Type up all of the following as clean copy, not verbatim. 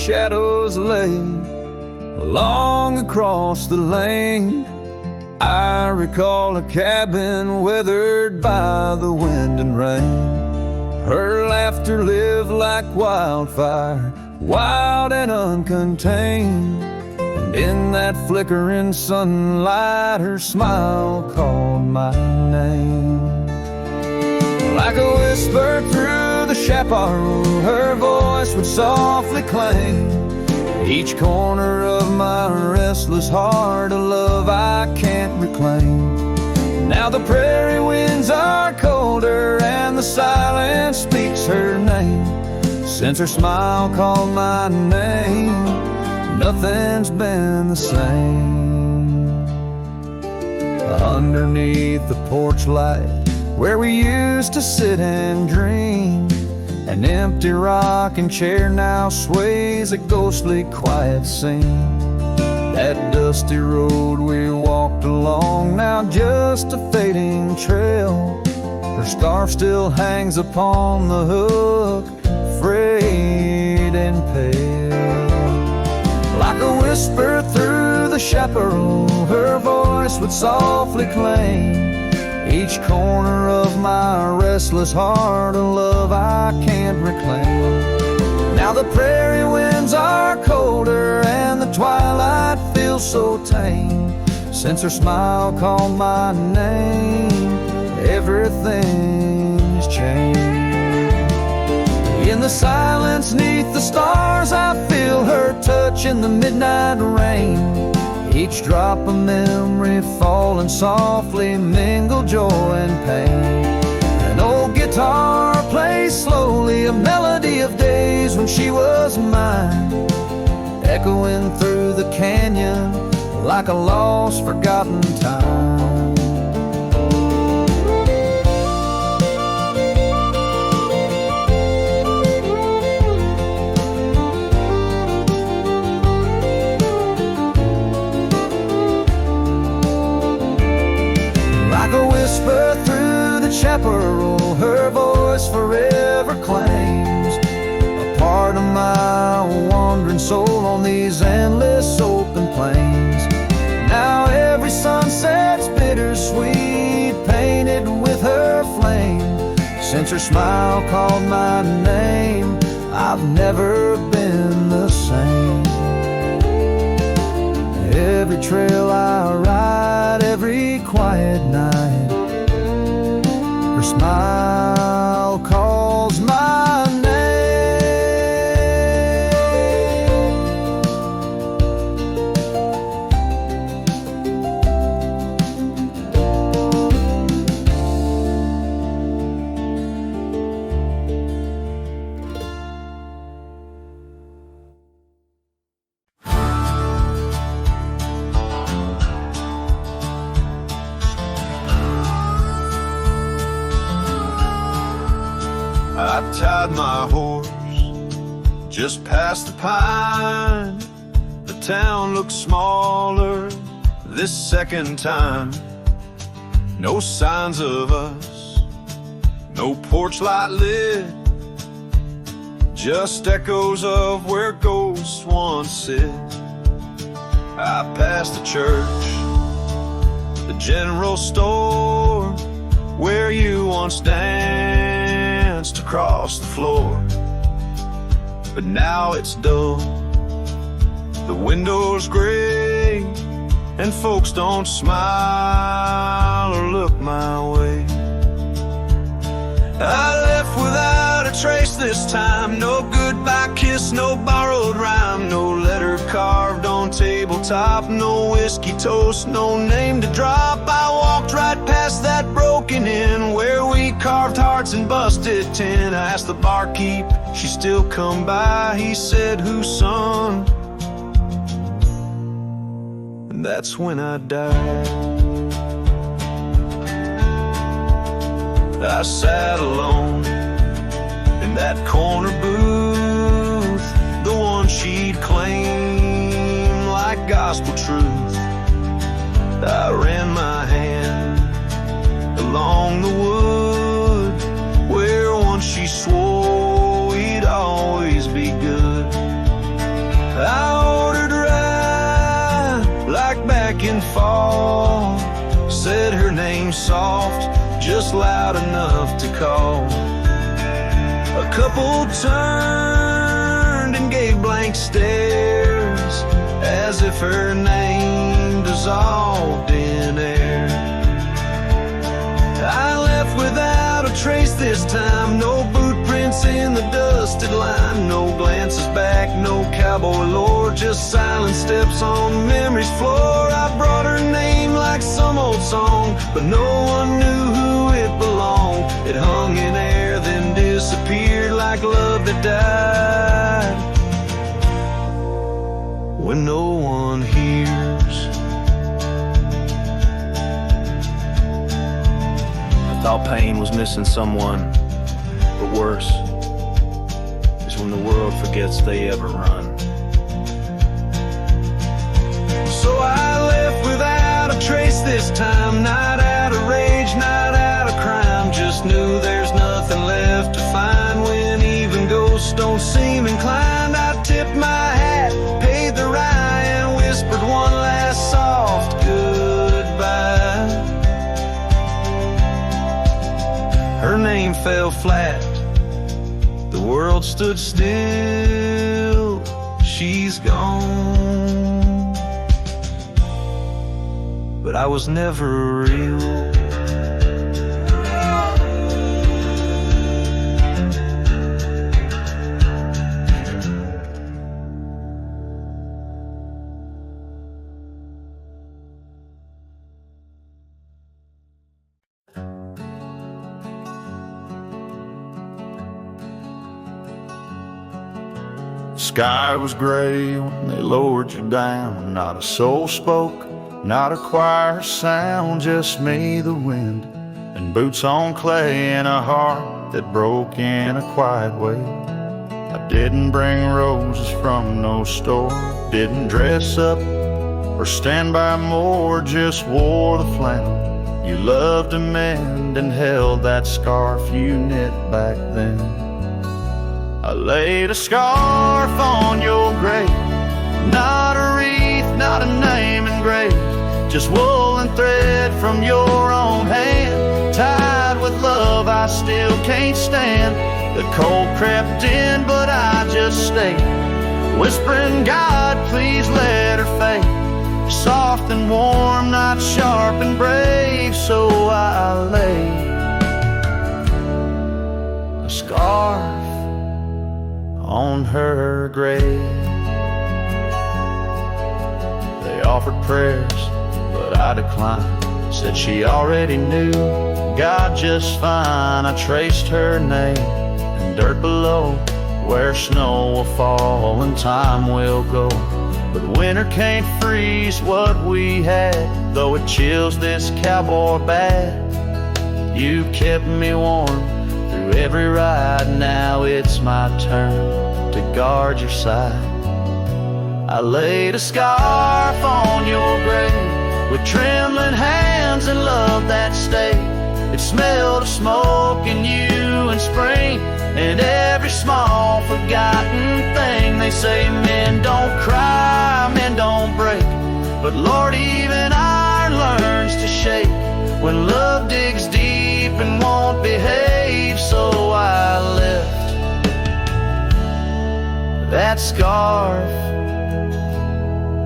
shadows lay along across the lane. I recall a cabin weathered by the wind and rain. Her laughter lived like wildfire, wild and uncontained. And in that flickering sunlight, her smile called my name. Like a whisper through the chaparral, her voice would softly clang. Each corner of my restless heart, a love I can't reclaim. Now the prairie winds are colder and the silence speaks her name. Since her smile called my name, nothing's been the same. Underneath the porch light, where we used to sit and dream, an empty rocking chair now sways a ghostly quiet scene. That dusty road we walked along, now just a fading trail. Her scarf still hangs upon the hook, frayed and pale. Like a whisper through the chaparral, her voice would softly claim. Each corner of my restless heart, a love I can't reclaim. Now the prairie winds are colder and the twilight feels so tame. Since her smile called my name, everything's changed. In the silence neath the stars, I feel her touch in the midnight rain. Each drop of memory falling softly mingle joy and pain. An old guitar plays slowly, a melody of days when she was mine, echoing through the canyon like a lost, forgotten time. Whisper through the chaparral, her voice forever claims a part of my wandering soul on these endless open plains. Now every sunset's bittersweet, painted with her flame. Since her smile called my name, I've never been the same. Every trail I ride, every quiet night, her smile calls my name. I tied my horse just past the pine. The town looks smaller this second time. No signs of us, no porch light lit, just echoes of where ghosts once sit. I passed the church, the general store, where you once danced across the floor. But now it's dull, the window's gray, and folks don't smile or look my way. I left without a trace this time, no goodbye kiss, no borrowed rhyme, no letter carved on tabletop, no whiskey toast, no name to drop. I walked right past that broken inn where we carved hearts and busted tin. I asked the barkeep, she still come by, he said, whose son? And that's when I died. I sat alone in that corner booth, the one she'd claim like gospel truth. I ran my hand along the wood where once she swore we'd always be good. and fall. Said her name soft, just loud enough to call. A couple turned and gave blank stares, as if her name dissolved in air. I left without a trace this time. No boot prints in the dusted line, no glances back, no cowboy lore, just silent steps on memory's floor. I brought her name like some old song, but no one knew who it belonged. It hung in air, then disappeared like love that died when no one hears. I thought pain was missing someone, but worse is when the world forgets they ever run. So I left without a trace this time, not out of rage, not out of crime. Just knew there's nothing left to find when even ghosts don't seem inclined. I tipped my hat, paid the rye, and whispered one last soft goodbye. Her name fell flat, the world stood still, she's gone. But I was never real. Sky was gray when they lowered you down. Not a soul spoke, not a choir sound, just me, the wind, and boots on clay, and a heart that broke in a quiet way. I didn't bring roses from no store, didn't dress up or stand by more, just wore the flannel you loved to mend and held that scarf you knit back then. I laid a scarf on your grave, not a wreath, not a name engraved, just wool and thread from your own hand, tied with love I still can't stand. The cold crept in, but I just stayed, whispering, God, please let her fade, soft and warm, not sharp and brave. So I laid a scarf on her grave. They offered prayers, but I declined, said she already knew God just fine. I traced her name in dirt below, where snow will fall and time will go, but winter can't freeze what we had, though it chills this cowboy bad. You kept me warm through every ride, now it's my turn to guard your side. I laid a scarf on your grave with trembling hands and love that stayed. It smelled of smoke and you and spring and every small forgotten thing. They say men don't cry, men don't break, but Lord, even iron learns to shake when love digs deep and won't behave. So I left that scarf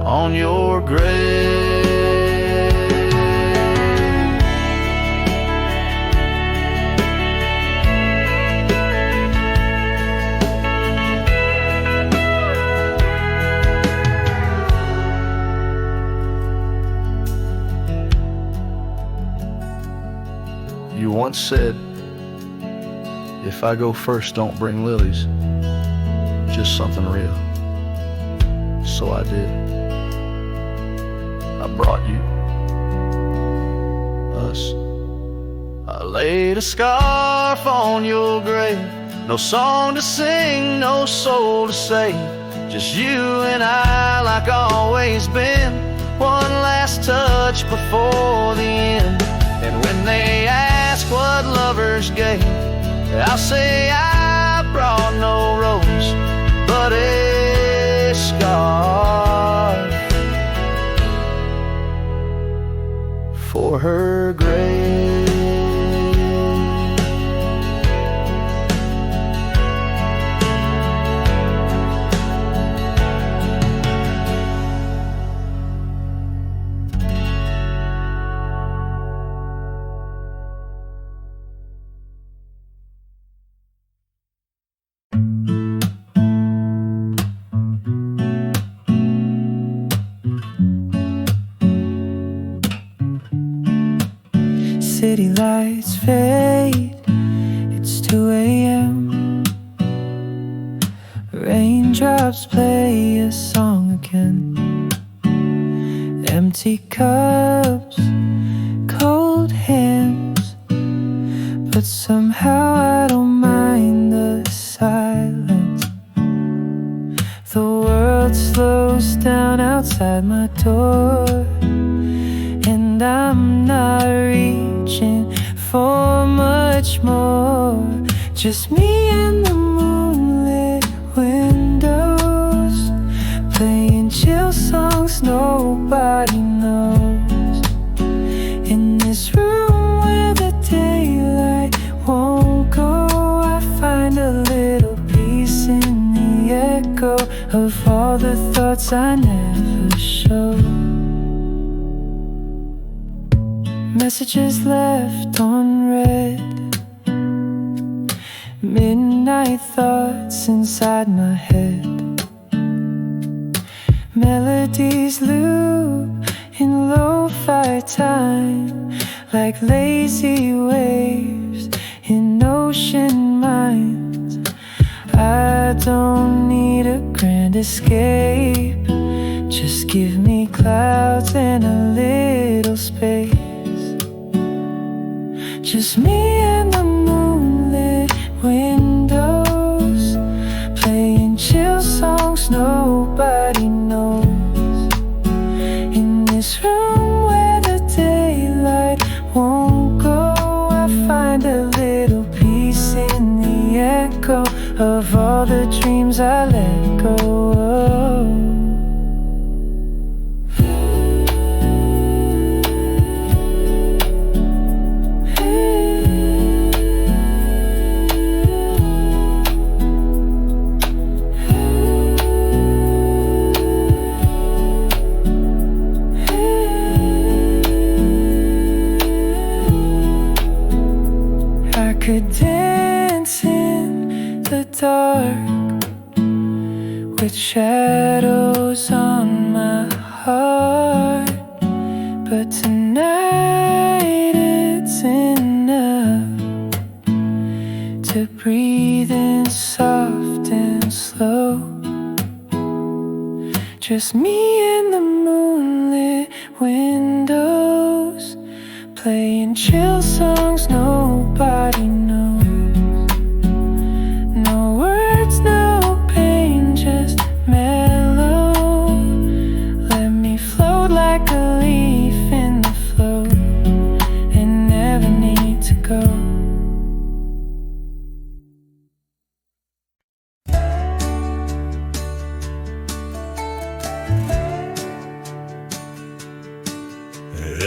on your grave. You once said, if I go first, don't bring lilies, just something real. So I did. I brought you us. I laid a scarf on your grave, no song to sing, no soul to save, just you and I like always been, one last touch before the end. And when they ask what lovers gave, I'll say I brought no rose, but a scarf city lights fade. It's 2 a.m. Raindrops play a song again. Empty cups, cold hands, but somehow I don't mind the silence. The world slows down outside my door, and I'm not reaching for much more. Just me and the moonlit windows, playing chill songs nobody knows. In this room where the daylight won't go, I find a little peace in the echo of all the thoughts I never show. Messages left unread, midnight thoughts inside my head. Melodies loop in lo-fi time, like lazy waves in ocean minds. I don't need a grand escape, just give me clouds and a little space. Just me and the moonlit windows, playing chill songs nobody knows. In this room where the daylight won't go, I find a little peace in the echo of all the dreams I let go of. Could dance in the dark with shadows on my heart, but tonight it's enough to breathe in soft and slow. Just me and the moonlit windows, playing chill songs nobody knows. No words, no pain, just mellow. Let me float like a leaf in the flow and never need to go.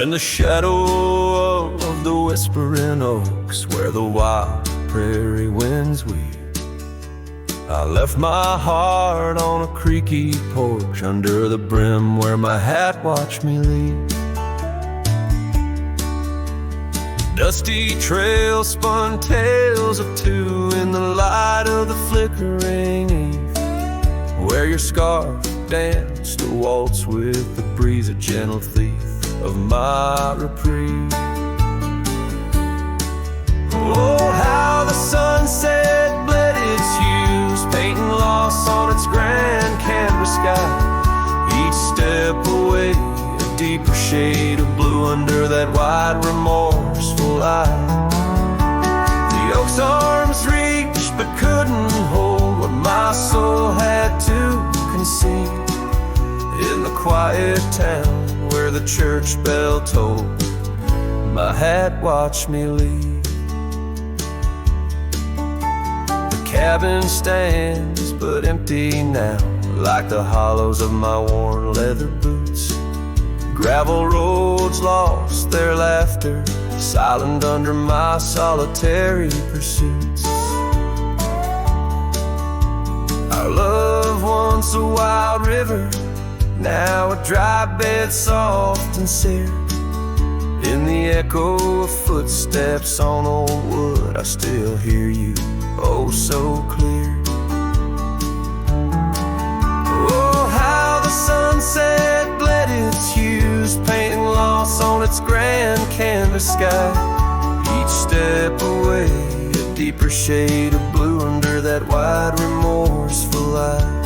In the shadow of the whispering oaks, where the wild prairie winds weep, I left my heart on a creaky porch under the brim where my hat watched me leave. Dusty trail spun tales of two in the light of the flickering eve, where your scarf danced a waltz with the breeze, a gentle thief of my reprieve. Oh, how the sunset bled its hues, painting loss on its grand canvas sky. Each step away, a deeper shade of blue under that wide, remorseful eye. The oak's arms reached but couldn't hold what my soul had to conceal. In the quiet town where the church bell tolled, my hat watched me leave. The cabin stands but empty now, like the hollows of my worn leather boots. Gravel roads lost their laughter, silent under my solitary pursuits. Our love, once a wild river, now a dry bed, soft and sere. In the echo of footsteps on old wood, I still hear you, oh so clear. Oh, how the sunset bled its hues, painting loss on its grand canvas sky. step away, a deeper shade of blue under that wide remorseful light.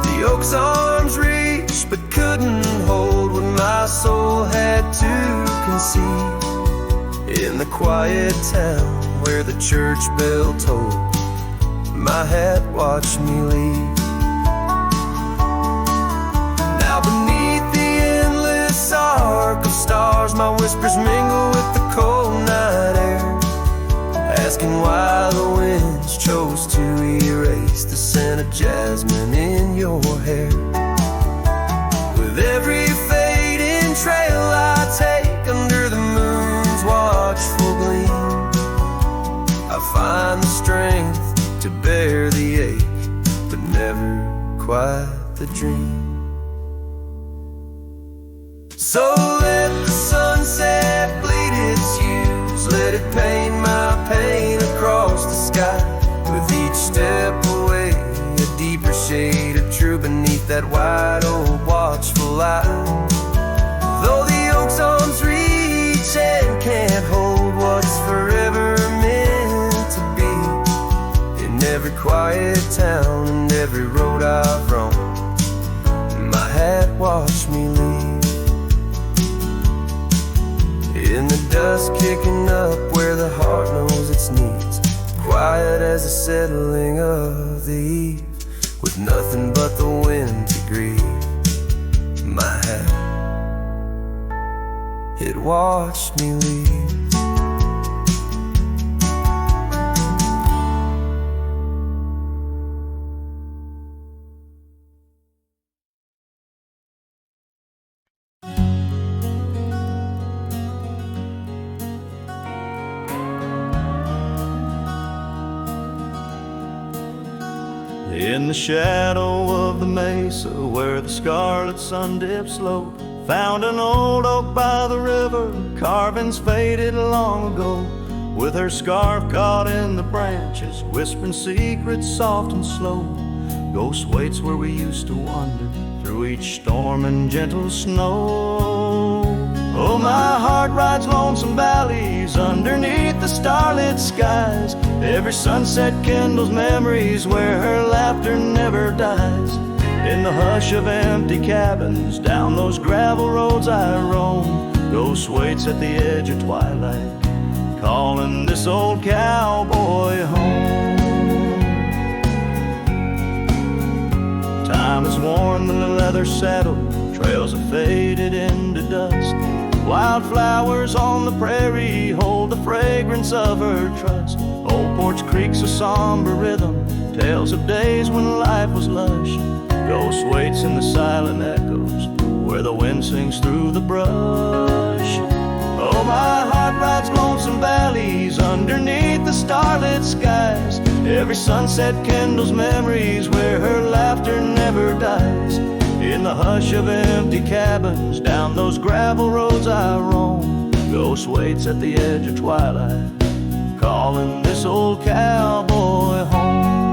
The oak's arms reached but couldn't hold what my soul had to concede. In the quiet town where the church bell tolled, my hat watched me leave. Now beneath the endless arc of stars, my whispers mingle with the cold night air, asking why the winds chose to erase the scent of jasmine in your hair. With every fading trail I take under the moon's watchful gleam, I find the strength to bear the ache, but never quite the dream. So let the sunset bleed its hues, let it paint my pain across the sky. With each step away, a deeper shade of true beneath that wide old watchful light. Though the oak's arms reach and can't hold what's forever meant to be, in every quiet town and every road I've roamed, my hat watched me leave. In the dust kicking up where the heart knows its needs, quiet as the settling of the eve, with nothing but the wind to grieve. My hat, it watched me leave. In the shadow of the mesa where the scarlet sun dips low, found an old oak by the river, carvings faded long ago. With her scarf caught in the branches, whispering secrets soft and slow. Ghost waits where we used to wander through each storm and gentle snow. Oh, my heart rides lonesome valleys underneath the starlit skies. Every sunset kindles memories where her laughter never dies. In the hush of empty cabins, down those gravel roads I roam, ghost waits at the edge of twilight, calling this old cowboy home. Time has worn the leather saddle, trails have faded into dust. Wildflowers on the prairie hold the fragrance of her trust. Old Porch Creek's a somber rhythm, tales of days when life was lush. Ghost waits in the silent echoes where the wind sings through the brush. Oh, my heart rides lonesome valleys underneath the starlit skies. Every sunset kindles memories where her laughter never dies. In the hush of empty cabins, down those gravel roads I roam, ghost waits at the edge of twilight, calling this old cowboy home.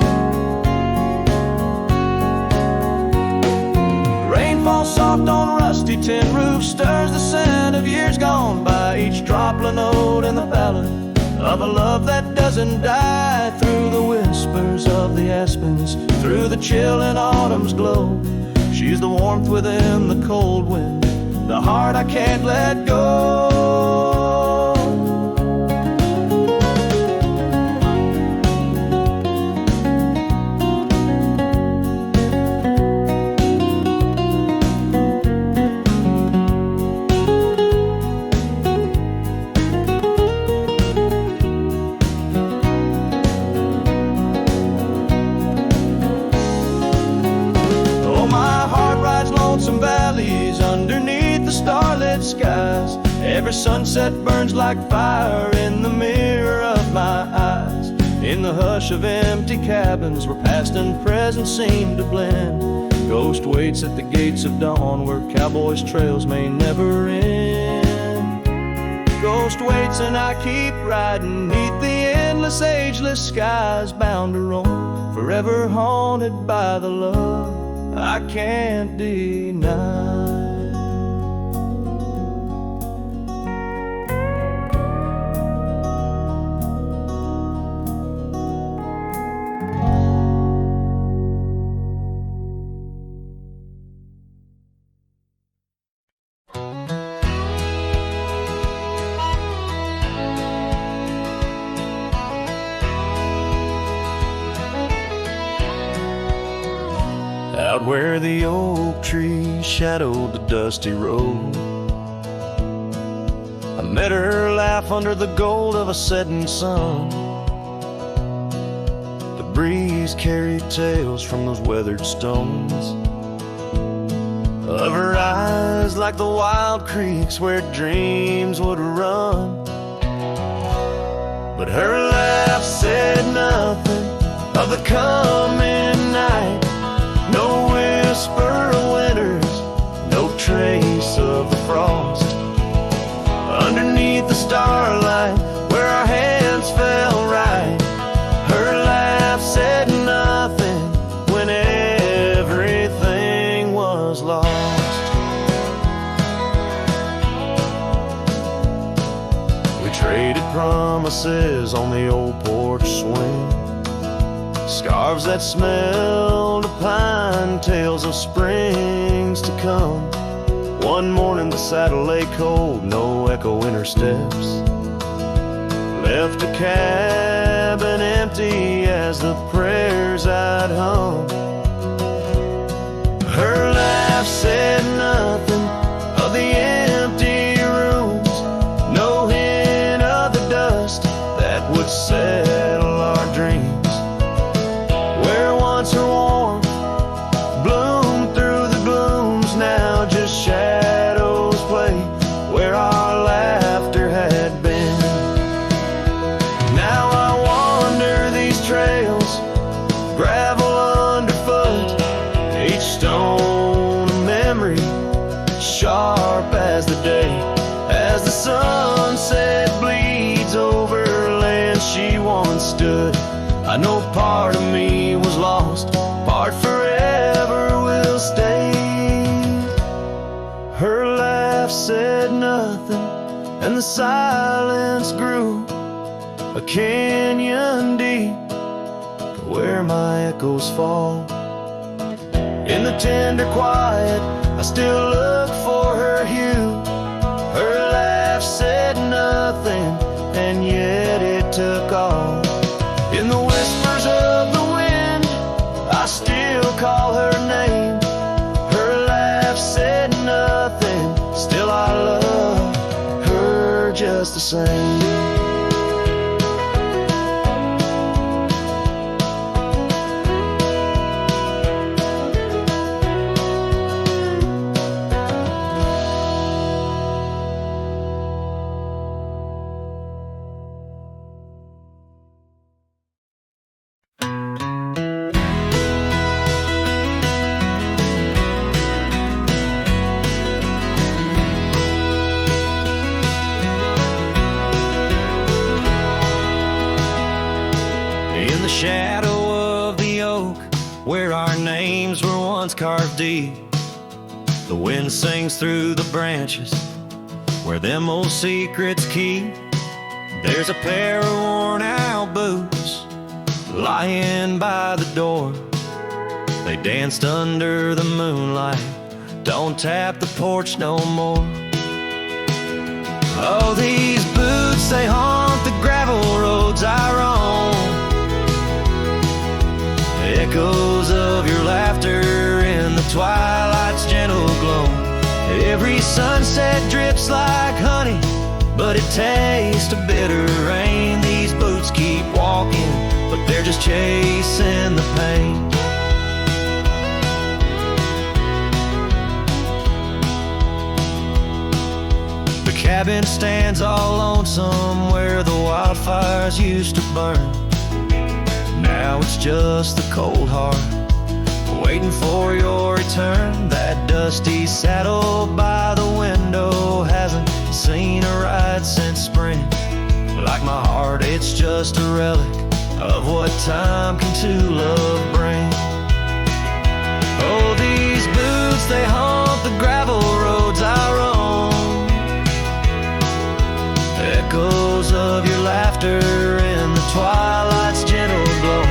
Rain falls soft on rusty tin roofs, stirs the scent of years gone by. Each droplet note in the ballad of a love that doesn't die. Through the whispers of the aspens, through the chill in autumn's glow, she's the warmth within the cold wind, the heart I can't let go. Some valleys underneath the starlit skies. Every sunset burns like fire in the mirror of my eyes. In the hush of empty cabins where past and present seem to blend, ghost waits at the gates of dawn where cowboys' trails may never end. Ghost waits and I keep riding neath the endless ageless skies, bound to roam, forever haunted by the love I can't deny. where the oak tree shadowed the dusty road. I met her laugh under the gold of a setting sun. The breeze carried tales from those weathered stones, of her eyes like the wild creeks where dreams would run. But her laugh said nothing of the coming night. No whisper of winters, no trace of the frost. Underneath the starlight, where our hands fell right, her laugh said nothing when everything was lost. We traded promises on the old porch swing, scarves that smelled of pine, tales of springs to come. One morning the saddle lay cold, no echo in her steps, left a cabin empty as the prayers I'd hung. Her laugh said nothing of the empty rooms, no hint of the dust that would settle our dreams. Where once her warmth bloomed through the glooms, now just shadows play where our laughter had been. Now I wander these trails, gravel underfoot, each stone a memory, sharp as the day, as the sunset bleeds over land she once stood. I know part of me was lost, part forever will stay. Her laugh said nothing, and the silence grew a canyon deep where my echoes fall. In the tender quiet, I still look for her hue. Her laugh said nothing, and yet it took all. In the whispers of the wind, I still call her name. Her laugh said nothing, still I love her just the same. In the shadow of the oak, where our names were once carved deep, the wind sings through the branches, where them old secrets keep. There's a pair of worn out boots lying by the door. They danced under the moonlight, don't tap the porch no more. Oh, these boots, they haunt the gravel roads I roam, echoes of your laughter in the twilight's gentle glow. Every sunset drips like honey, but it tastes of bitter rain. These boots keep walking, but they're just chasing the pain. The cabin stands all lonesome where the wildfires used to burn. Now it's just the cold heart waiting for your return. That dusty saddle by the window hasn't seen a ride since spring. Like my heart, it's just a relic of what time can to love bring. Oh, these boots, they haunt the gravel roads I roam, echoes of your laughter in the twilight's gentle glow.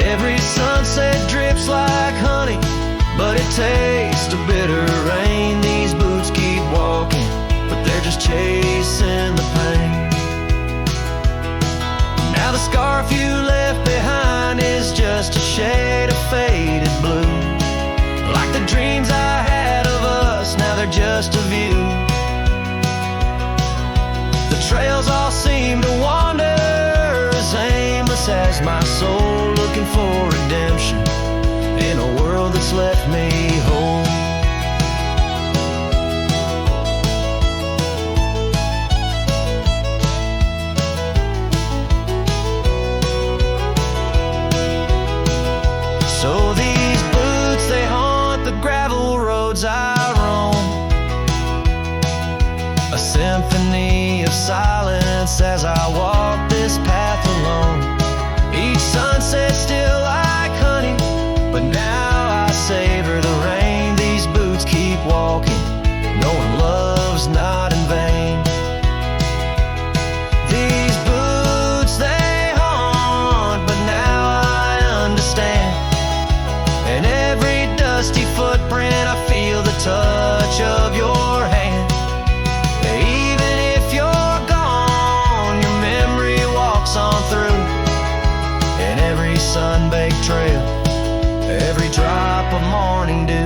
Every sunset drips like honey, but it tastes of bitter rain. These boots keep walking, but they're just chasing the pain. Now the scarf you left behind is just a shade of faded blue. lost as I walk this path alone. Each sunset still like honey, but now I savor the rain. These boots keep walking, knowing love's not in vain. These boots, they haunt, but now I understand. And every dusty footprint, I feel the touch of your hand. Even if you're gone, your memory walks on through. And every sun-baked trail, every drop of morning dew.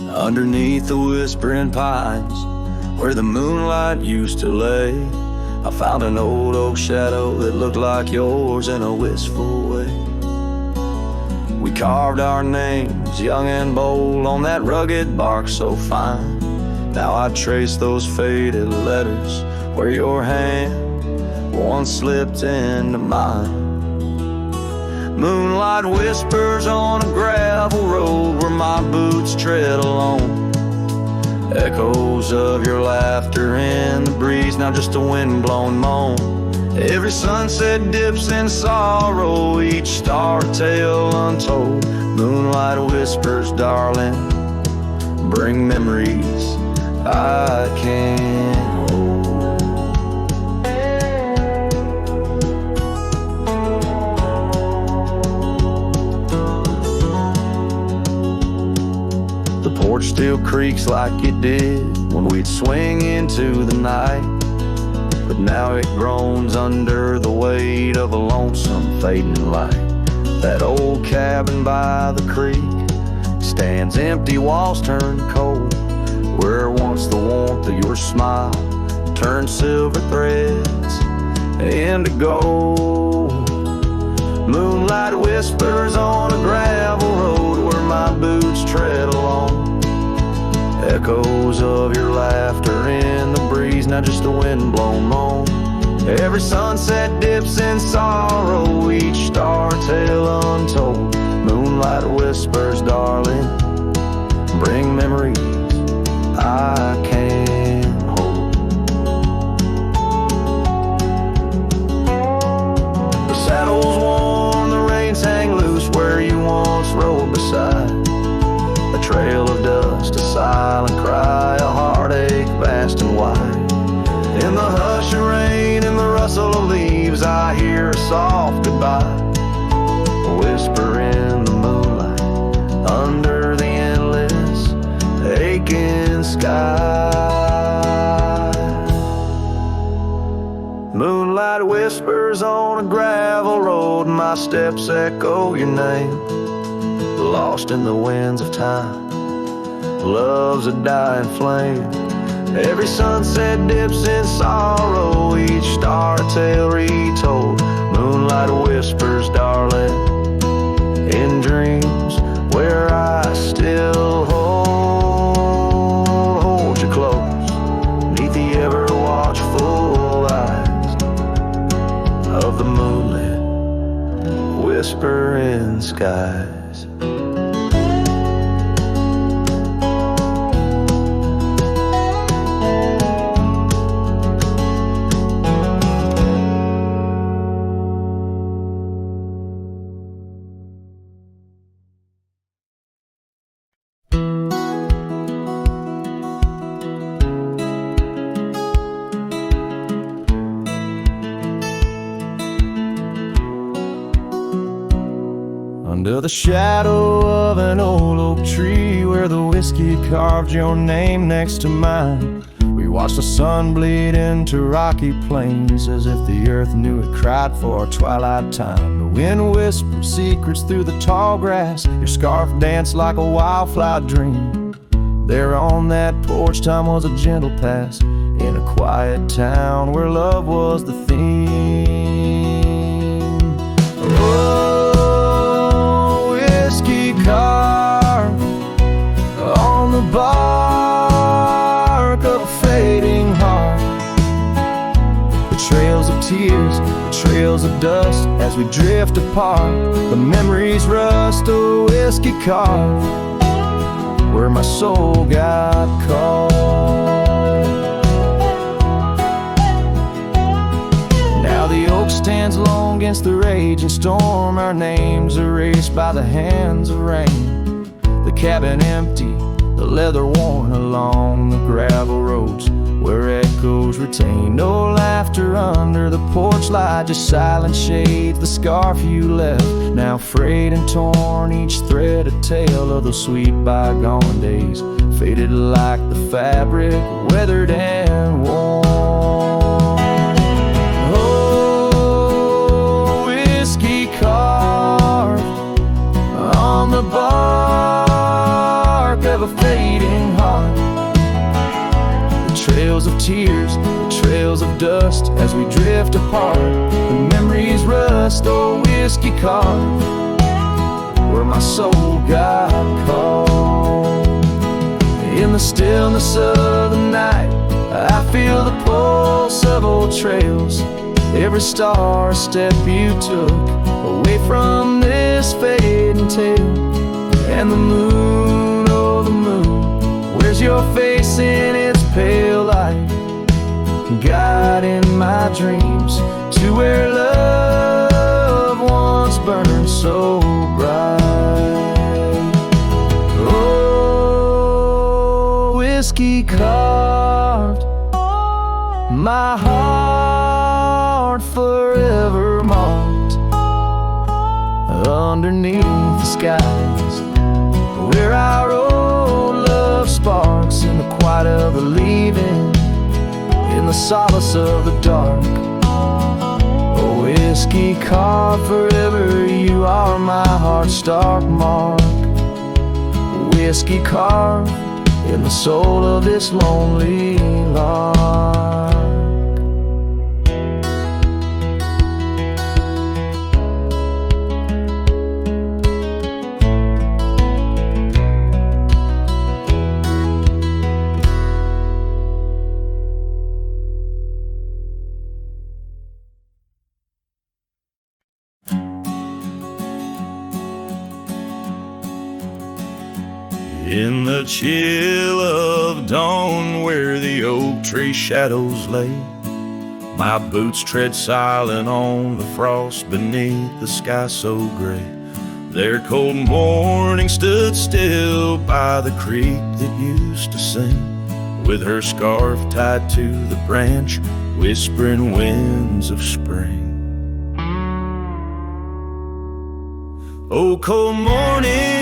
Underneath the whispering pines, where the moonlight used to lay, I found an old oak shadow that looked like yours in a wistful way. We carved our names, young and bold, on that rugged bark so fine. Now I trace those faded letters where your hand once slipped into mine. Moonlight whispers on a gravel road where my boots tread alone. Echoes of your laughter in the breeze, now just a wind-blown moan. Every sunset dips in sorrow, each star a tale untold. Moonlight whispers, darling, bring memories I can't hold. The porch still creaks like it did when we'd swing into the night, but now it groans under the weight of a lonesome fading light. That old cabin by the creek stands empty, walls turn cold, where once the warmth of your smile turned silver threads into gold. Moonlight whispers on a gravel road where my boots tread along. Echoes of your laughter in the breeze, not just a wind-blown moan. Every sunset dips in sorrow, each star a tale untold. Moonlight whispers, darling, bring memories I can't hold. The saddle's worn, the reins hang loose where you once rode beside. A trail of dust, a silent cry, a heartache vast and wide. In the hush of rain, in the rustle of leaves, I hear a soft goodbye. A whisper in the moonlight, under the endless aching sky. Moonlight whispers on a gravel road, my steps echo your name. Lost in the winds of time, love's a dying flame. Every sunset dips in sorrow, each star a tale retold. Moonlight whispers, darling, in dreams where I still hold you close, neath the ever watchful eyes of the moonlit whispering skies. Under the shadow of an old oak tree where the whiskey carved your name next to mine, we watched the sun bleed into rocky plains as if the earth knew it cried for a twilight time. The wind whispered secrets through the tall grass, your scarf danced like a wildflower dream. There on that porch, time was a gentle pass in a quiet town where love was the theme. Oh, whiskey carved on the bark of a fading heart, trails of dust as we drift apart. The memories rust, a whiskey carved where my soul got caught. Now the oak stands alone against the raging storm, our names erased by the hands of rain. The cabin empty, the leather worn along the gravel roads where echoes retain. No laughter under the porch light, just silent shades, the scarf you left, now frayed and torn, each thread a tale of those sweet bygone days, faded like the fabric, weathered and worn. Oh, whiskey carved on the bark of a fading heart, trails of tears, trails of dust as we drift apart. The memories rust, oh whiskey carved where my soul got caught. In the stillness of the night, I feel the pulse of old trails, every star a step you took away from this fading tale. And the moon, oh the moon, where's your face in its pale light, guiding my dreams to where love once burned so bright. Oh, whiskey carved my heart, forever marked underneath the skies where our old love sparks in the quiet of the leaving, in the solace of the dark. Oh, whiskey carved forever, you are my heart's stark mark. Whiskey carved in the soul of this lonely lark. In the chill of dawn where the oak tree shadows lay, my boots tread silent on the frost beneath the sky so gray. Their cold morning stood still by the creek that used to sing, with her scarf tied to the branch, whispering winds of spring. Oh, cold morning,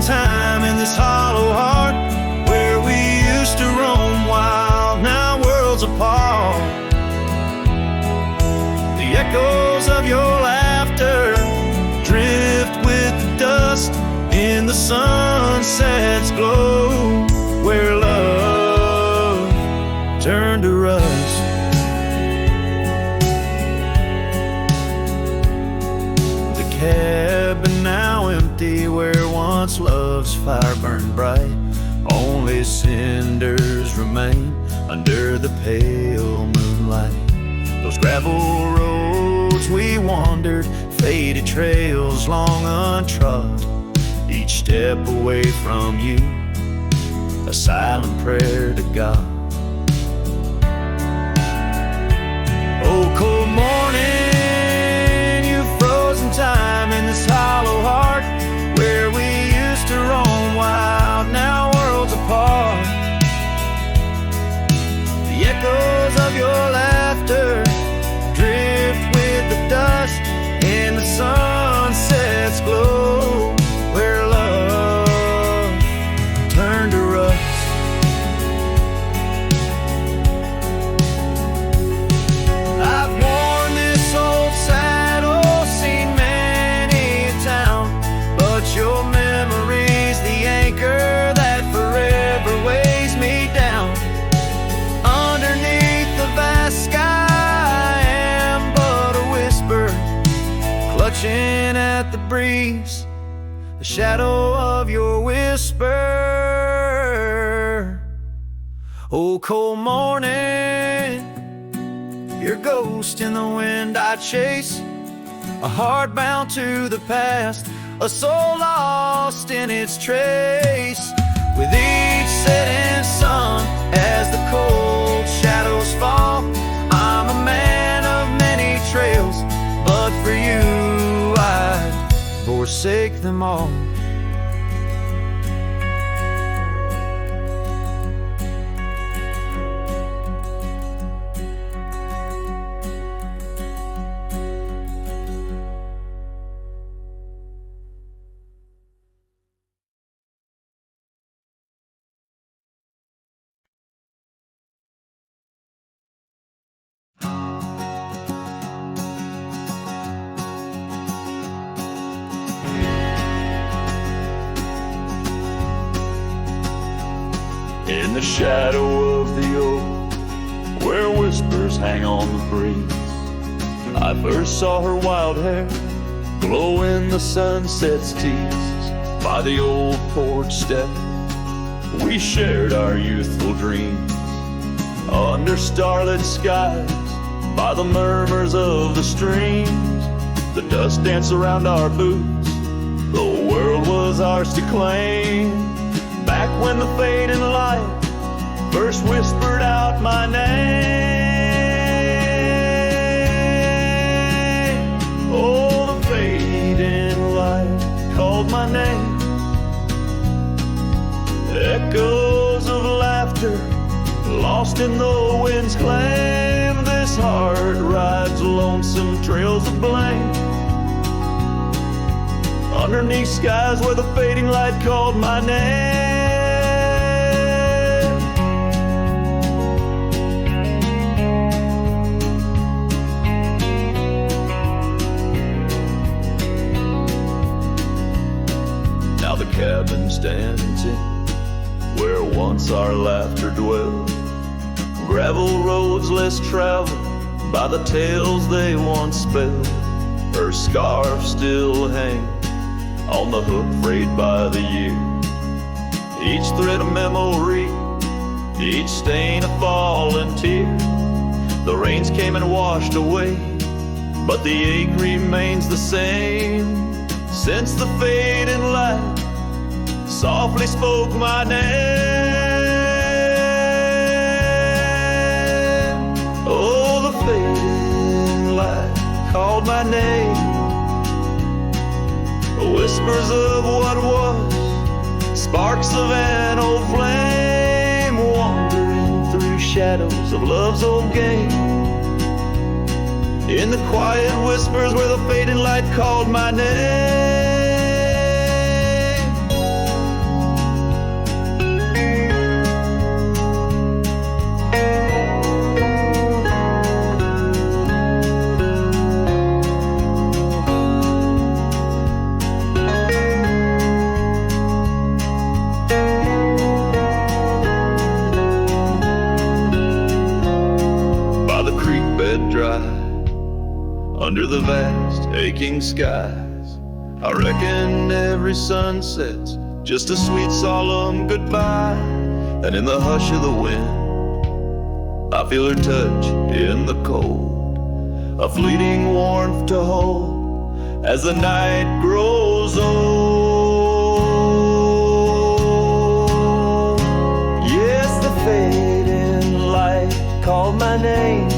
time in this hollow heart where we used to roam wild, now worlds apart. The echoes of your laughter drift with the dust in the sunset's glow, where love turned to rust. The cabin now empty where once love's fire burned bright, only cinders remain under the pale moonlight. Those gravel roads we wandered, faded trails long untrod, each step away from you, a silent prayer to God. Oh, cold morning, you frozen time in this hollow heart where we used to roam wild, now worlds apart. The echoes of your laughter drift with the dust in the sunset's glow, where love turned to rust. I've worn this old saddle, seen many a town, but your memory's the anchor that forever weighs me down. Underneath the vast sky, I am but a whisper, clutching at the breeze, the shadow of your whisper. Oh, cold morning, your ghost in the wind I chase, a heart bound to the past, a soul lost in its trace. With each setting sun, as the cold shadows fall, I'm a man of many trails, but for you I'd forsake them all. In the shadow of the oak, where whispers hang on the breeze, I first saw her wild hair glow in the sunset's tease. By the old porch step, we shared our youthful dreams, under starlit skies, by the murmurs of the streams. The dust danced around our boots, the world was ours to claim. Back when the fading light first whispered out my name. Oh, the fading light called my name. Echoes of laughter lost in the wind's claim. This heart rides lonesome trails of blame, underneath skies where the fading light called my name. Now the cabin stands empty, where once our laughter dwelled. Gravel roads less traveled by the tales they once spelled. Her scarf still hangs on the hook frayed by the year, each thread a memory, each stain a fallen tear. The rains came and washed away, but the ache remains the same. Since the fading light softly spoke my name. Oh, the fading light called my name. Whispers of what was, sparks of an old flame, wandering through shadows of love's old game. In the quiet whispers where the fading light called my name. Under the vast, aching skies, I reckon every sunset's just a sweet, solemn goodbye. And in the hush of the wind, I feel her touch in the cold, a fleeting warmth to hold as the night grows old. Yes, the fading light called my name.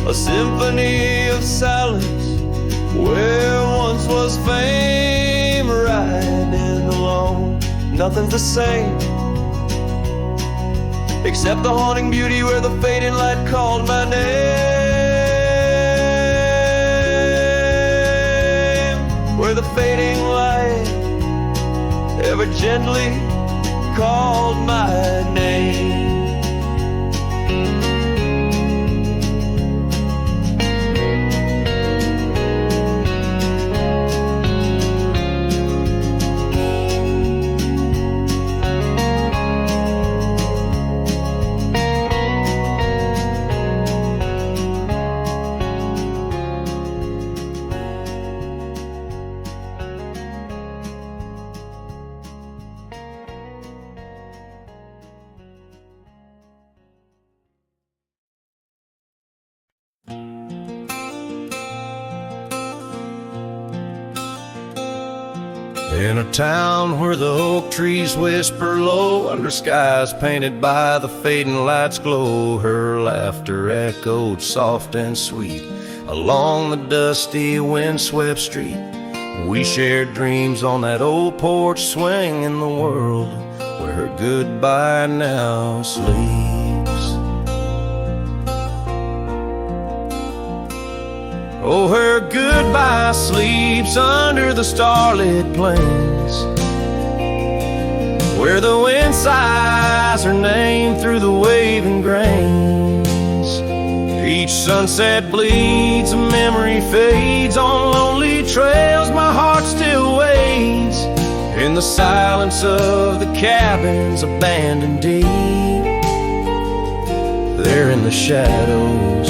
A symphony of silence where once was fame. Riding alone, nothing's the same except the haunting beauty where the fading light called my name. Where the fading light ever gently called my name. In a town where the oak trees whisper low, under skies painted by the fading light's glow, her laughter echoed soft and sweet along the dusty windswept street. We shared dreams on that old porch swing in the world where her goodbye now sleeps. Oh, her goodbye sleeps under the starlit plains, where the wind sighs her name through the waving grains. Each sunset bleeds, a memory fades on lonely trails. My heart still waits in the silence of the cabins abandoned deep. There in the shadows,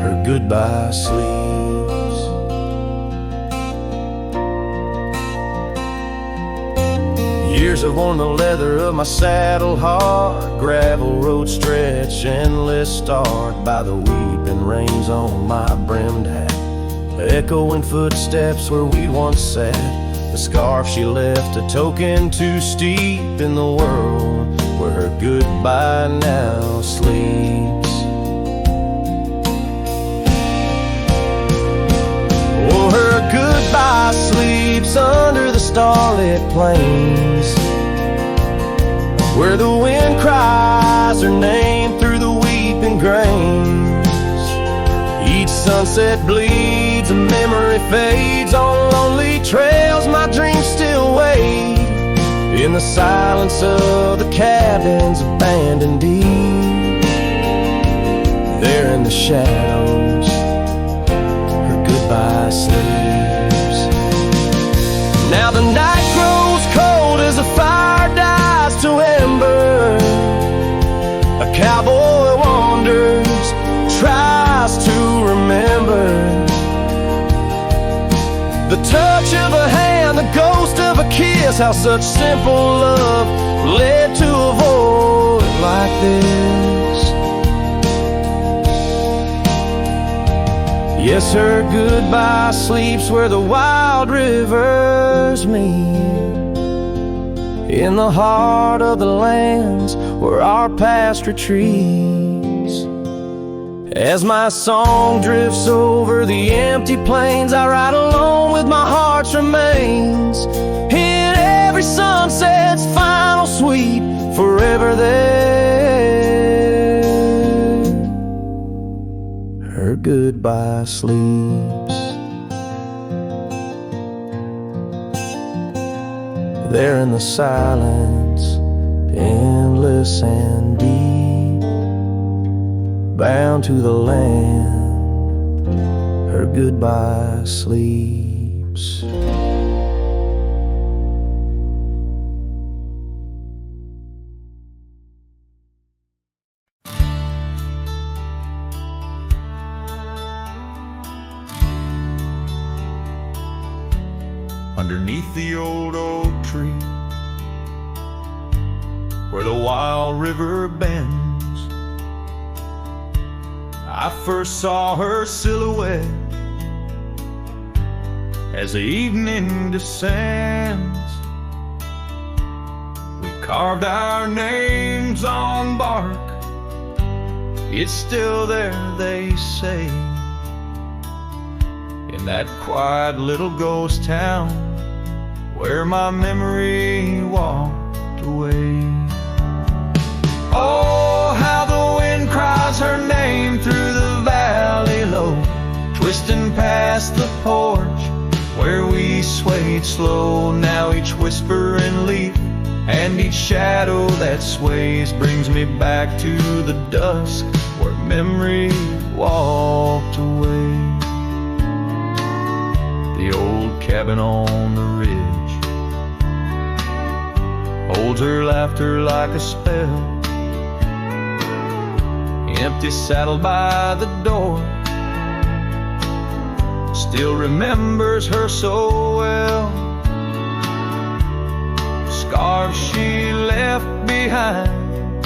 her goodbye sleeps. Years have worn the leather of my saddle hard, gravel road stretch endless, starred by the weeping rains on my brimmed hat, echoing footsteps where we once sat. The scarf she left, a token too steep in the world where her goodbye now sleeps. Oh, her goodbye sleeps under the starlit plains, where the wind cries her name through the weeping grains. Each sunset bleeds, a memory fades on lonely trails. My dreams still wait in the silence of the cabins abandoned deep. There in the shadows, her goodbye sleeps. Now the night grows cold as the fire dies to ember. A cowboy wanders, tries to remember the touch of a hand, the ghost of a kiss, how such simple love led to a void like this. Yes, her goodbye sleeps where the wild rivers meet, in the heart of the lands where our past retreats. As my song drifts over the empty plains, I ride alone with my heart's remains. In every sunset's final sweep, forever there, her goodbye sleeps. There in the silence, endless and deep, bound to the land, her goodbye sleeps. Underneath the old oak tree, where the wild river bends, I first saw her silhouette as the evening descends. We carved our names on bark, it's still there, they say, in that quiet little ghost town where my memory walked away. Oh, how the wind cries her name through the valley low, twisting past the porch where we swayed slow. Now each whisper and leaf and each shadow that sways brings me back to the dusk where memory walked away. The old cabin on the ridge holds her laughter like a spell. Empty saddle by the door still remembers her so well. Scars she left behind,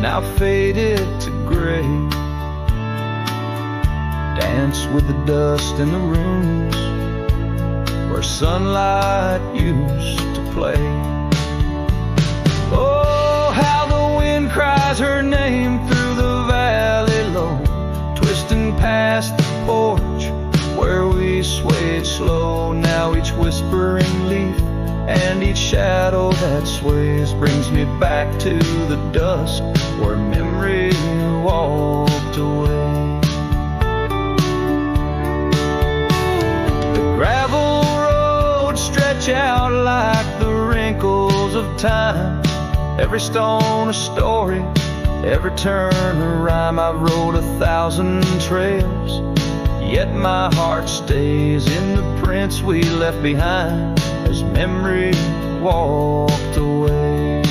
now faded to gray, dance with the dust in the rooms where sunlight used to play. Oh, how the wind cries her name through the valley low, twisting past the porch where we swayed slow. Now each whispering leaf and each shadow that sways brings me back to the dusk where memory walked away. The gravel roads stretch out like the wrinkles of time, every stone a story, every turn a rhyme. I've rode 1,000 trails, yet my heart stays in the prints we left behind as memory walked away.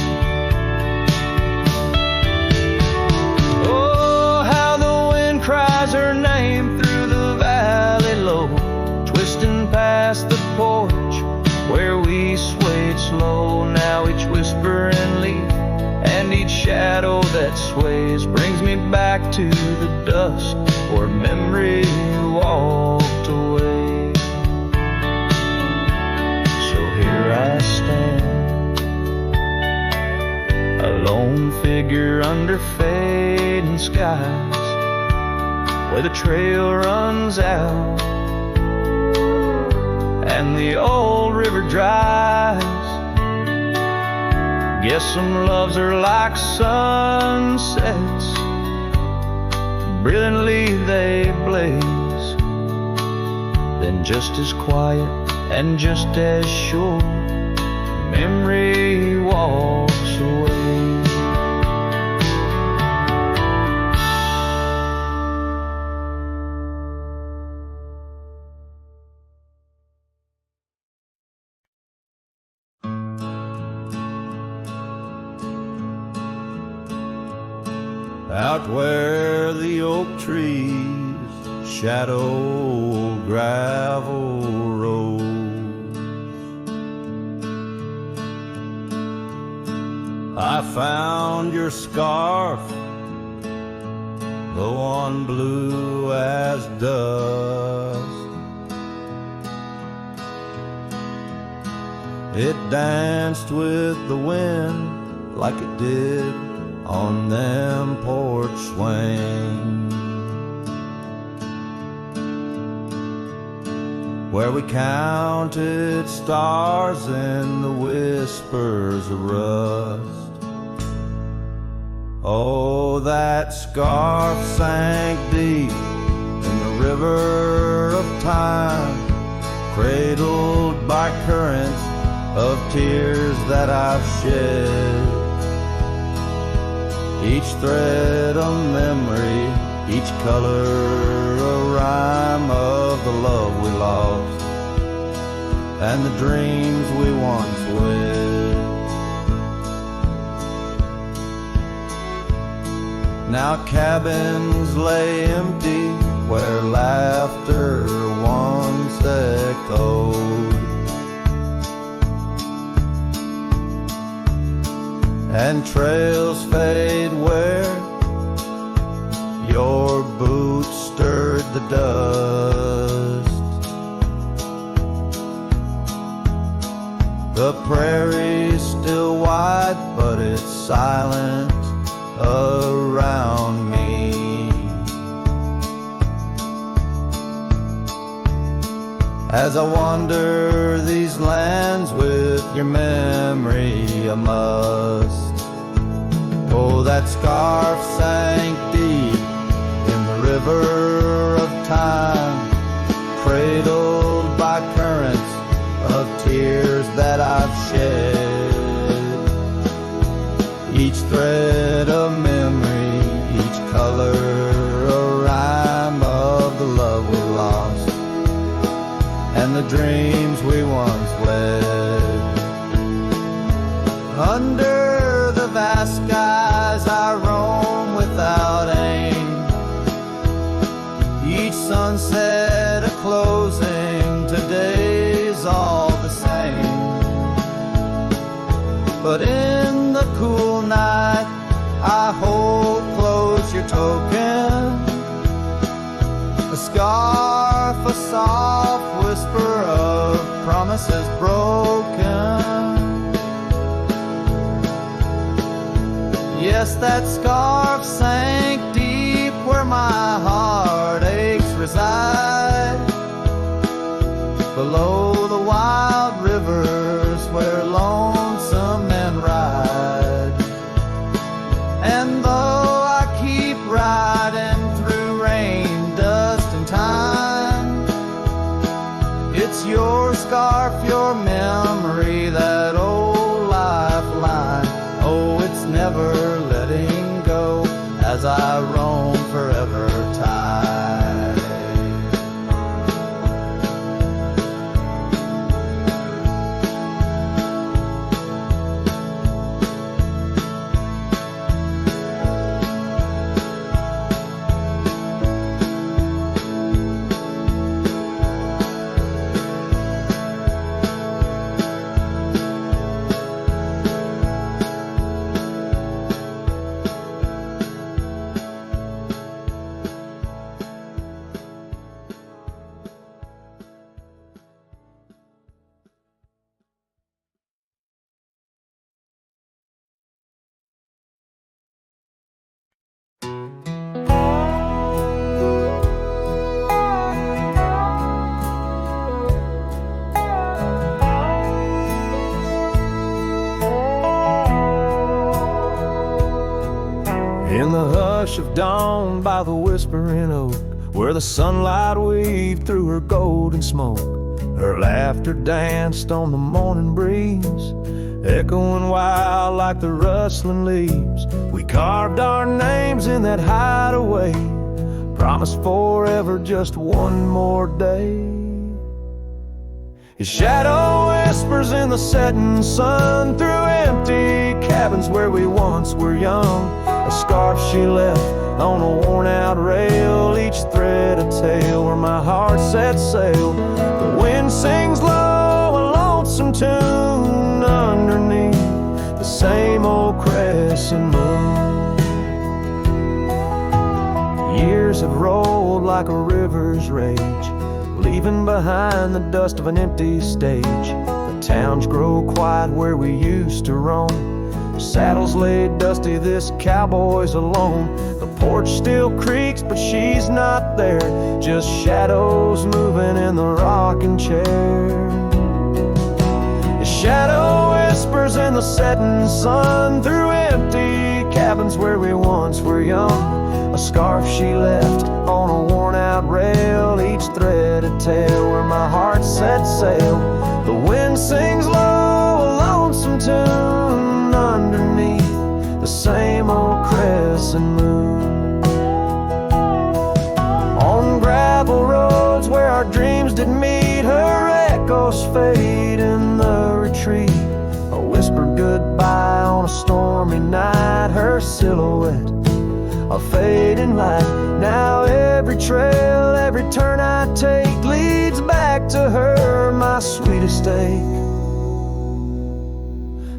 Oh, how the wind cries her name through the valley low, twisting past the porch where we swayed slow. Now each whispering leaf and each shadow that sways brings me back to the dusk where memory walked away. So here I stand, a lone figure under fading skies, where the trail runs out and the old river dries. Guess some loves are like sunsets, brilliantly they blaze, then just as quiet and just as sure, memory walks away. Out where the oak trees shadow gravel roads, I found your scarf, the one blue as dust. It danced with the wind like it did on them porch swings, where we counted stars in the whispers of rust. Oh, that scarf sank deep in the river of time, cradled by currents of tears that I've shed. Each thread a memory, each color a rhyme of the love we lost and the dreams we once wed. Now cabins lay empty where laughter once echoed, and trails fade where your boots stirred the dust. The prairie's still wide, but it's silent around me. As I wander these lands with your memory, I must. Oh, that scarf sank deep in the river of time, cradled by currents of tears that I've shed. Each thread a memory, each color a rhyme of the love we lost and the dreams we once wed. Under the vast skies I roam without aim, each sunset a closing, today's all the same. But in the cool night I hold close your token, a scarf, a soft whisper of promise. that scarf sank deep where my heartaches reside, below the wild rivers where lonesome men ride. And though I keep riding through rain, dust, and time, it's your scarf, your memory, that old lifeline. Oh, it's never letting go as I roam forever tied. In the hush of dawn by the whispering oak, where the sunlight weaved through her golden smoke, her laughter danced on the morning breeze, echoing wild like the rustling leaves. We carved our names in that hideaway, promised forever just one more day. His shadow whispers in the setting sun through empty cabins where we once were young. A scarf she left on a worn-out rail, each thread a tale where my heart set sail. The wind sings low, a lonesome tune underneath the same old crescent moon. Years have rolled like a river's rage, leaving behind the dust of an empty stage. The towns grow quiet where we used to roam, saddles laid dusty, this cowboy's alone. The porch still creaks, but she's not there, just shadows moving in the rocking chair. His shadow whispers in the setting sun through empty cabins where we once were young. A scarf she left on a worn-out rail, each thread a tale where my heart set sail. The wind sings low, a lonesome tune underneath the same old crescent moon. On gravel roads where our dreams did meet, her echoes fade in the retreat. A whispered goodbye on a stormy night, her silhouette a fading light. Now every trail, every turn I take leads back to her, my sweetest ache.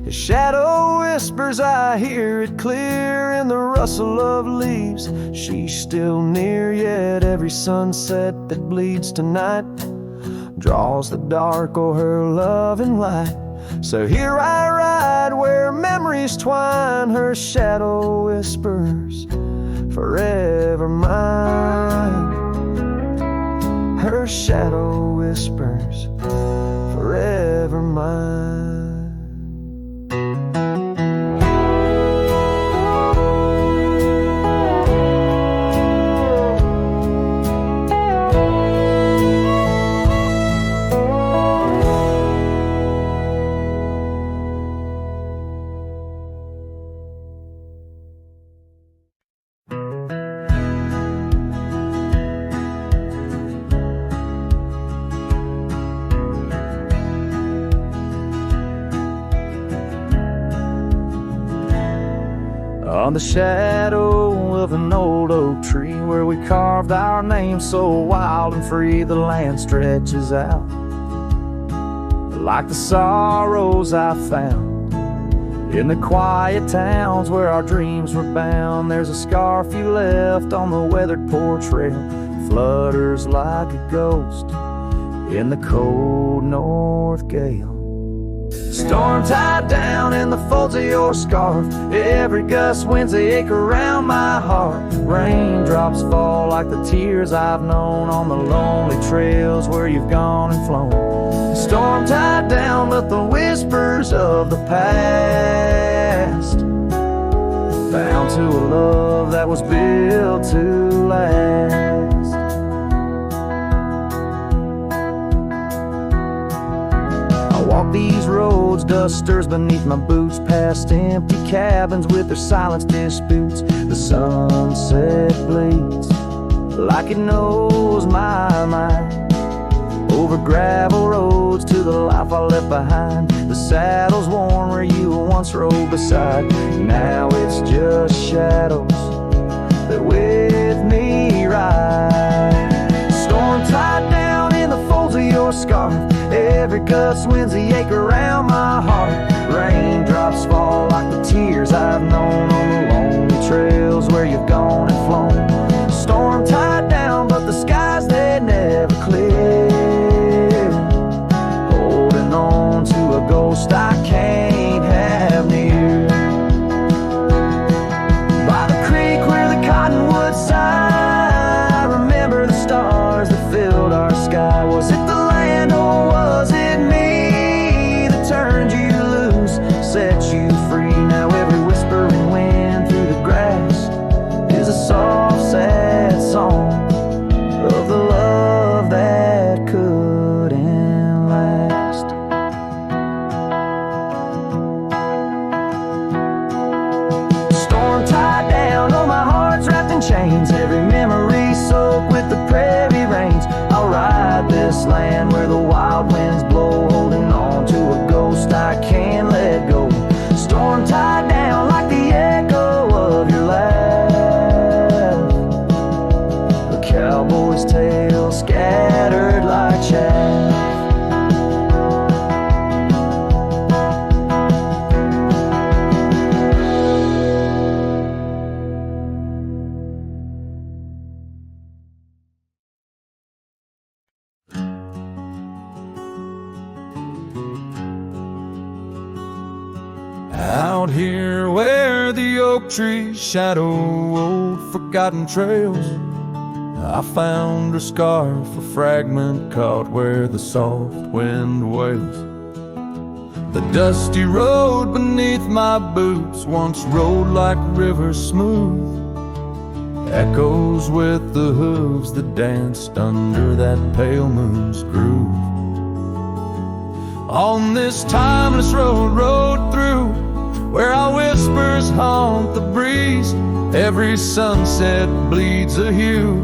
His shadow whispers, I hear it clear in the rustle of leaves. She's still near, yet every sunset that bleeds tonight draws the dark o'er her loving light. So here I ride where memories twine, her shadow whispers, forever mine. Her shadow whispers, forever mine. On the shadow of an old oak tree where we carved our names so wild and free, the land stretches out like the sorrows I found in the quiet towns where our dreams were bound. There's a scarf you left on the weathered porch rail, flutters like a ghost in the cold north gale. Storm tied down in the folds of your scarf. Every gust winds they ache around my heart. Raindrops fall like the tears I've known on the lonely trails where you've gone and flown. Storm tied down, but the whispers of the past, bound to a love that was built to last. I walk these roads, dust stirs beneath my boots, past empty cabins with their silence disputes. The sunset bleeds like it knows my mind, over gravel roads to the life I left behind. The saddle's worn where you once rode beside. Now it's just shadows that with me ride. Storm tied down in the folds of your scarf. Every gust winds the ache around my heart. Raindrops fall like the tears I've known on the lonely trails where you've gone and flown. Storm tied down, but the skies they never clear. Holding on to a ghost I can't have near. By the creek where the cottonwoods sigh, I remember the stars that filled our sky. Was it the land or was it me that turned you loose, set you free? Now every whispering wind through the grass is a soft, sad song of the love that couldn't last. Storm tied down, oh my heart's wrapped in chains. Every memory soaked with the prairie rains. I'll ride this land where the wild winds blow, holding on to a ghost I can't let go. Storm tied down like the echo of your laugh, a cowboy's tale scattered like chaff. Out here where the oak trees shadow old forgotten trails, I found a scarf, a fragment caught where the soft wind wails. The dusty road beneath my boots once rolled like rivers smooth, echoes with the hooves that danced under that pale moon's groove. On this timeless road, rode through, where our whispers haunt the breeze. Every sunset bleeds a hue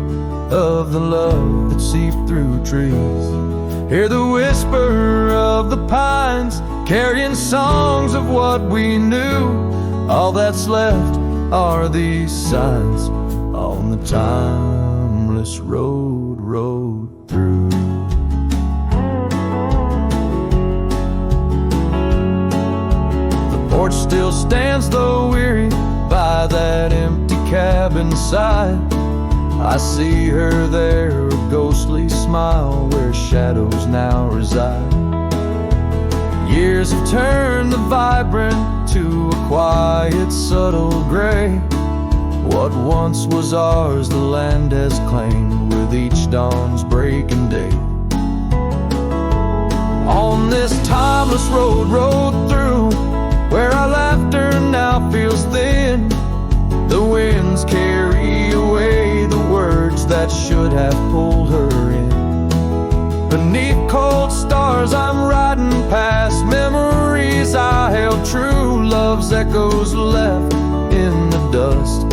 of the love that seeped through trees. Hear the whisper of the pines, carrying songs of what we knew. All that's left are these signs on the timeless road, rode through. Porch still stands though weary by that empty cabin side. I see her there, a ghostly smile where shadows now reside. Years have turned the vibrant to a quiet, subtle gray. What once was ours, the land has claimed with each dawn's breaking day. On this timeless road, rode through, where our laughter now feels thin. The winds carry away the words that should have pulled her in. Beneath cold stars I'm riding past memories I held true. Love's echoes left in the dust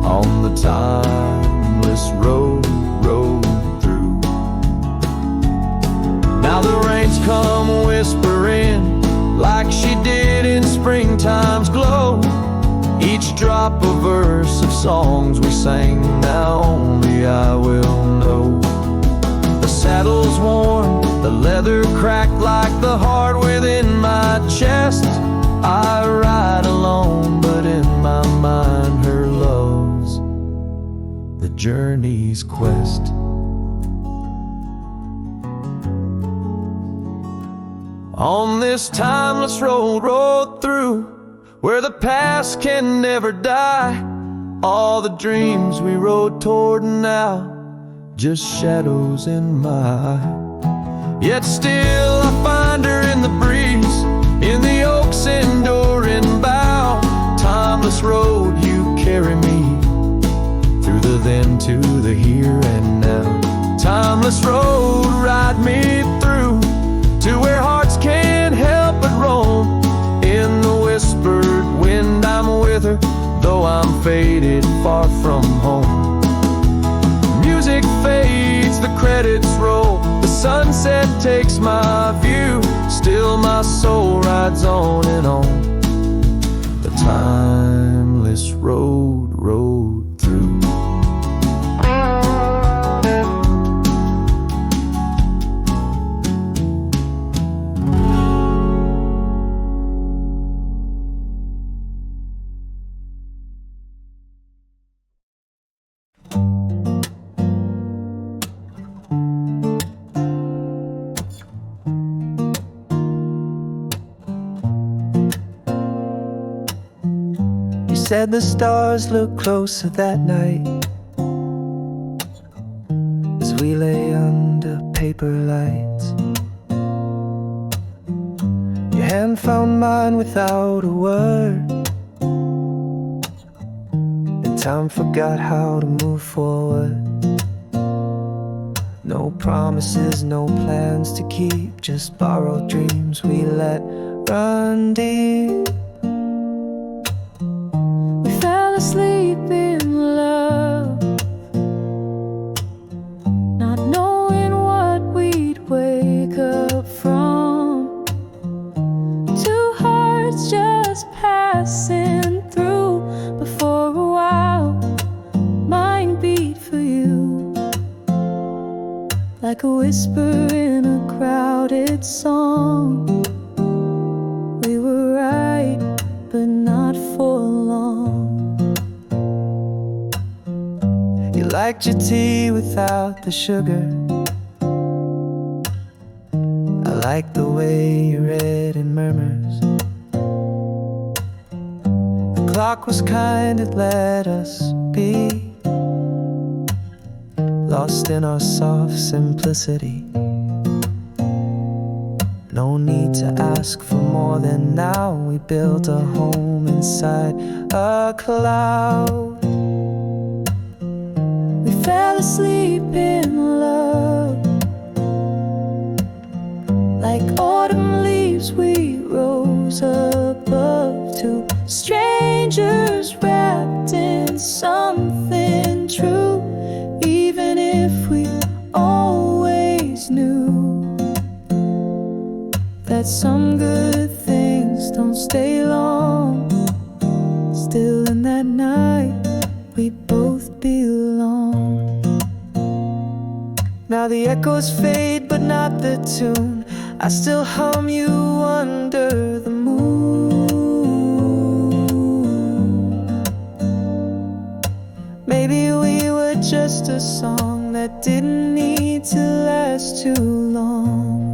on the timeless road, rode through. Now the rains come whispering like she did in springtime's glow. Each drop a verse of songs we sang, now only I will know. The saddle's worn, the leather cracked like the heart within my chest. I ride alone, but in my mind her love's the journey's quest. On this timeless road through where the past can never die. All the dreams we rode toward now, just shadows in my eye. Yet still I find her in the breeze, in the oak's enduring bough. Timeless road, you carry me through the then to the here and now. Timeless road, ride me through to where hearts can't help but roam. In the whispered wind I'm with her, though I'm faded far from home. Music fades, the credits roll, the sunset takes my view. Still my soul rides on and on the timeless road through. Said the stars looked closer that night as we lay under paper lights. Your hand found mine without a word, and time forgot how to move forward. No promises, no plans to keep, just borrowed dreams we let run deep. Asleep in love, not knowing what we'd wake up from. Two hearts just passing through, but for a while mine beat for you, like a whisper in a crowded song. We were right, but not for long. You liked your tea without the sugar. I liked the way you read in murmurs. The clock was kind, it let us be lost in our soft simplicity. No need to ask for more than now. We built a home inside a cloud. Fell asleep in love, like autumn leaves we rose above. Two strangers wrapped in something true, even if we always knew that some good things don't stay long. Still in that night we both belong. Now the echoes fade, but not the tune. I still hum you under the moon. Maybe we were just a song that didn't need to last too long.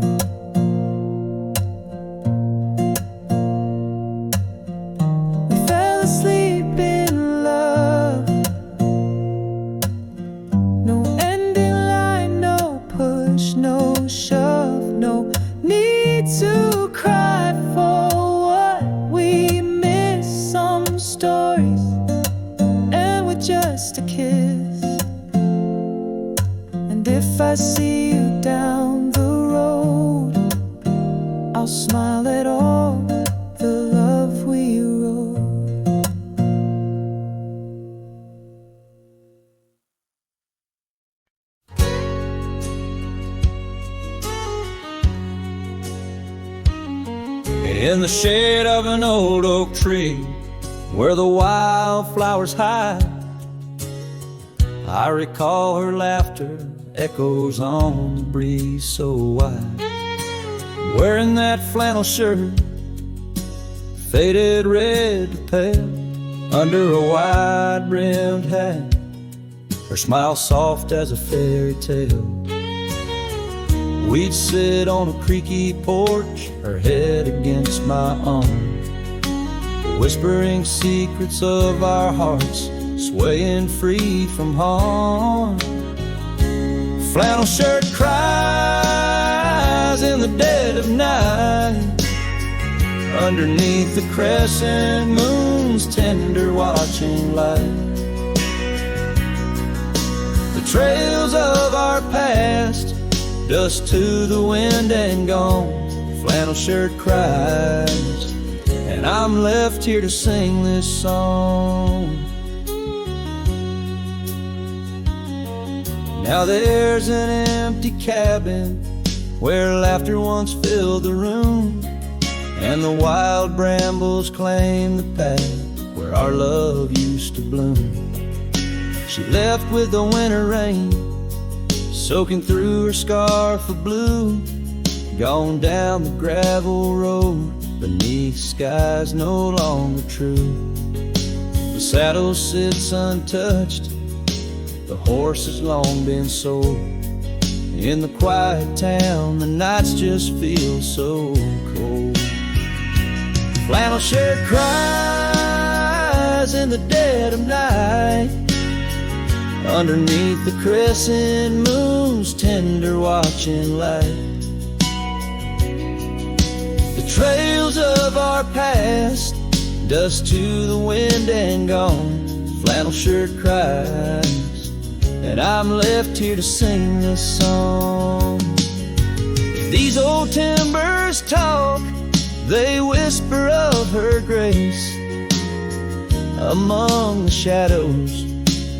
We fell asleep in love. No ending line, no push, no shove, no need to cry for what we miss. Some stories end with just a kiss. And if I see you down the road, I'll smile at all the love we wrote. In the shade of an old oak tree, where the wildflowers hide, I recall her laughter echoes on the breeze so wide. Wearing that flannel shirt, faded red to pale, under a wide-brimmed hat, her smile soft as a fairy tale. We'd sit on a creaky porch, her head against my arm, whispering secrets of our hearts, swaying free from harm. Flannel shirt cries in the dead of night, underneath the crescent moon's tender watching light. The trails of our past, dust to the wind and gone. Flannel shirt cries, and I'm left here to sing this song. Now there's an empty cabin where laughter once filled the room, and the wild brambles claim the path where our love used to bloom. She left with the winter rain soaking through her scarf of blue, gone down the gravel road beneath skies no longer true. The saddle sits untouched, the horse has long been sold. In the quiet town, the nights just feel so cold. Flannel shirt cries in the dead of night, underneath the crescent moon's tender watching light. The trails of our past, dust to the wind and gone. Flannel shirt cries, and I'm left here to sing this song. If these old timbers talk, they whisper of her grace. Among the shadows,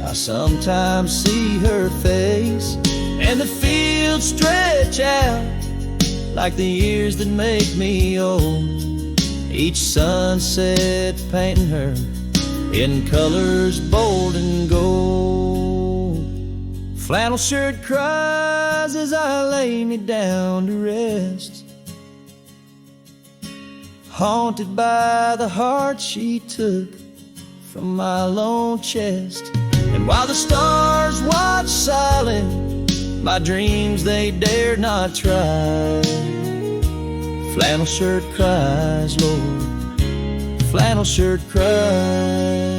I sometimes see her face, and the fields stretch out like the years that make me old. Each sunset painting her in colors bold and gold. Flannel shirt cries as I lay me down to rest, haunted by the heart she took from my lone chest. And while the stars watch silent, my dreams they dare not try. Flannel shirt cries, Lord, flannel shirt cries.